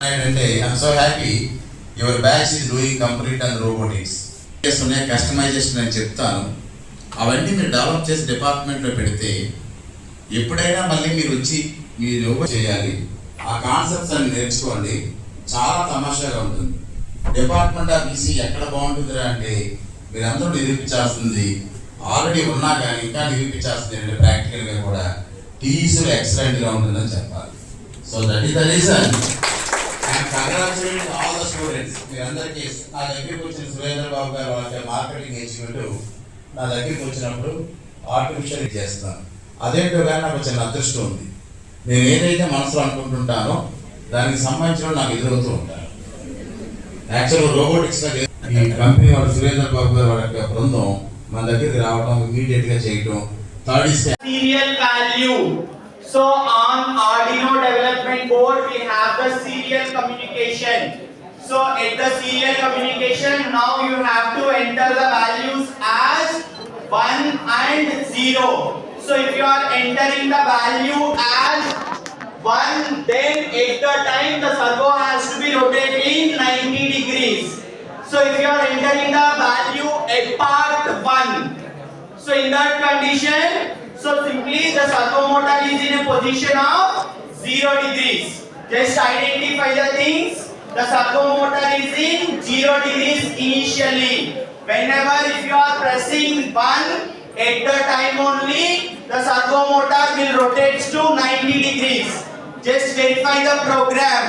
ఏంటంటే I'm so happy your batch is doing complete and robotics ఉన్నాయి, customization అని చెప్తాను. అవన్నీ మీరు డెవలప్ చేసి డిపార్ట్మెంట్లో పెడితే ఎప్పుడైనా మళ్ళీ మీరు వచ్చి మీరు చేయాలి. ఆ కాన్సెప్ట్స్ అన్ని నేర్చుకోండి, చాలా తమాషాగా ఉంటుంది. డిపార్ట్మెంట్ ఆఫ్ ఈసీ ఎక్కడ బాగుంటుందిరా అంటే మీరందరూ నిరూపించాల్సింది ఆల్రెడీ ఉన్నా కానీ ఇంకా నిరూపించాల్సింది ఏంటంటే ప్రాక్టికల్గా కూడా టీఈసీలో ఎక్సలెంట్గా ఉంటుందని చెప్పాలి. So that is the reason. Congratulate all the students. మీరందరికీ నా దగ్గరికి వచ్చిన సురేంద్ర బాబు గారు వాళ్ళ మార్కెటింగ్ ఎగ్జిక్యూటివ్ నా దగ్గరికి వచ్చినప్పుడు ఆర్టిఫిషియల్ చేస్తాను. అదేంటో కానీ నాకు చిన్న అదృష్టం ఉంది. నేను ఏదైతే మనసులో అనుకుంటుంటానో దానికి సంబంధించిన నాకు ఎదురవుతూ ఉంటాను. యాక్చువల్గా రోబోటిక్స్గా ఈ కంపెనీ వాళ్ళు సురేంద్ర బాబు గారు వాళ్ళ యొక్క బృందం మన దగ్గరికి రావడం, ఇమీడియట్గా చేయటం. Third is serial value. So on Arduino development board we have the serial communication. So at the serial communication now you have to enter the values as 1 and 0. So if you are entering the value as 1, then at the time the servo has to be rotating 90 degrees. So if you are entering the value apart 1, so in that condition, so simply the servo motor is in a position of 0 degrees. Just identify the things. The servo motor is in 0 degrees initially. Whenever if you are pressing 1, at the time only the servo motor will rotate to 90 degrees. Just verify the program.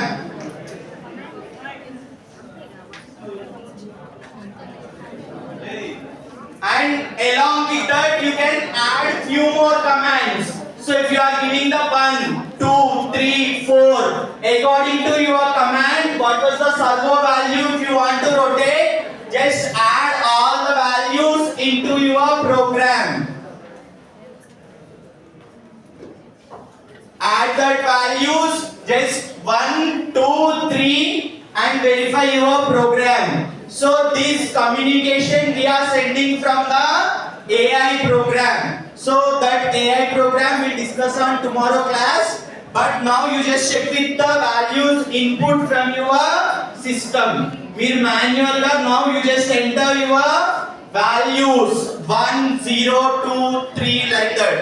And along with that you can add few more commands. So if you are giving the 1, 2, 3, 4 according to your command, what was the servo value if you want to rotate, just add all the values into your program. Add that values just 1, 2, 3 and verify your program. So this communication we are sending from the AI program. So that AI program we'll discuss on tomorrow class. But now you just check with the values input from your system. We're manual now you just enter your values 1, 0, 2, 3 like that.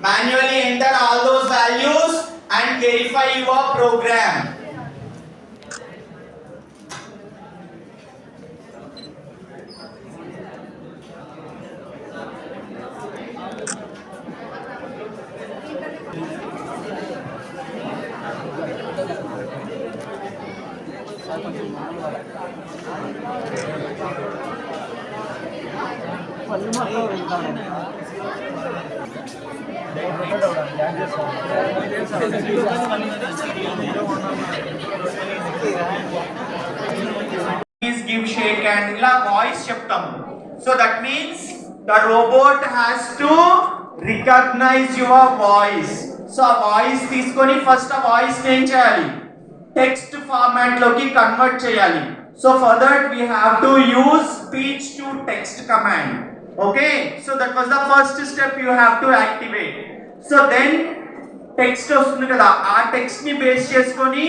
Manually enter all those values and verify your program. Please give shake and ila voice cheptamu. So that means the robot has to recognize your voice. So a voice తీసుకొని first a voice ఏం చేయాలి, text format లోకి convert చేయాలి. So for that we have to use speech to text command. Okay, so that was the first step you have to activate. So then text వస్తుంది కదా, ఆ text ని base చేసుకొని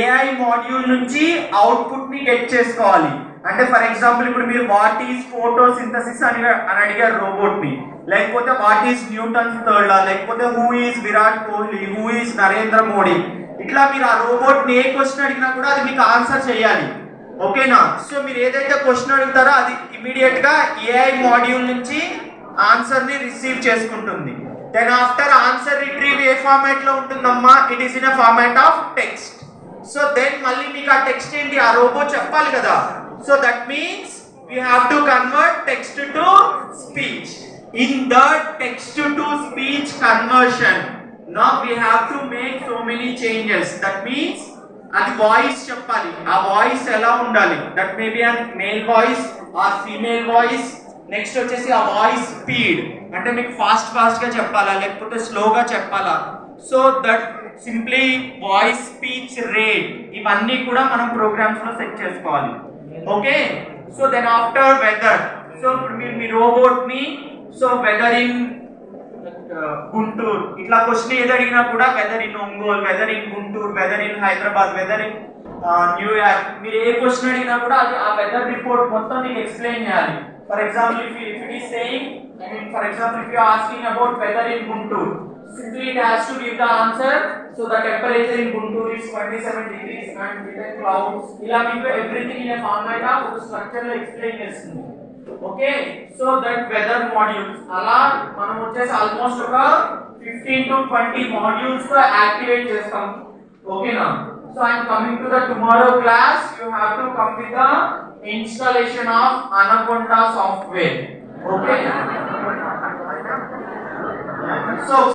AI module నుంచి output ని get చేసుకోవాలి. అంటే for example ఇప్పుడు మీరు వాట్ ఈస్ ఫోటోసింథసిస్ అని అడిగారు రోబోట్ ని, లేకపోతే what is Newton's third law, లేకపోతే who is Virat Kohli, who is Narendra Modi, ఇట్లా మీరు ఆ రోబోట్ ని ఏ క్వశ్చన్ అడిగినా కూడా అది మీకు ఆన్సర్ చేయాలి. ఓకేనా? సో మీరు ఏదైతే క్వశ్చన్ అడుగుతారో అది ఇమీడియట్ గా AI మాడ్యూల్ నుంచి ఆన్సర్ ని రిసీవ్ చేసుకుంటుంది. దెన్ ఆఫ్టర్ ఆన్సర్ రిట్రీవ్ ఏ ఫార్మాట్ లో ఉంటుందమ్మా, it is in a format of text. So then మళ్ళీ మీకు ఆ టెక్స్ట్ ఏంటి, ఆ రోబోట్ చెప్పాలి కదా. So that means we have to convert text to speech. In the text to speech conversion, now we have to make so many changes. That means అది voice చెప్పాలి, ఆ వాయిస్ ఎలా ఉండాలి, that may be an male voice or female voice. Next వచ్చేసి ఆ voice speed, అంటే మీకు fast గా చెప్పాలా లేకపోతే స్లోగా చెప్పాలా. So that simply voice speech rate, ఇవన్నీ కూడా మనం ప్రోగ్రామ్స్ లో సెట్ చేసుకోవాలి. Okay, so then after weather, so ఇప్పుడు మీరు మీ రోబోట్ ని సో వెదర్ ఇన్ గుంటూరు ఇట్లా క్వశ్చన్ ఏది అడిగినా కూడా weather in Ongole, weather in Guntur, weather in Hyderabad, weather in New York, మీరు ఏ క్వశ్చన్ అడిగినా కూడా అది ఆ వెదర్ రిపోర్ట్ మొత్తం మీకు ఎక్స్ప్లెయిన్ చేయాలి. For example if it is saying, for example, if you are asking about weather in Guntur, simply it has to give the answer. So the temperature in Guntur is 27 degrees and with the clouds. ఇలా మీకు everything in a format of ఒక structure లో explain చేస్తుంది. Okay, so that weather modules అలా మనం వచ్చేసి almost ఒక 15 to 20 modules తో యాక్టివేట్ చేస్తాం. ఓకేనా? So I am coming to the tomorrow class. You have to come with the installation of Anaconda software. Okay. So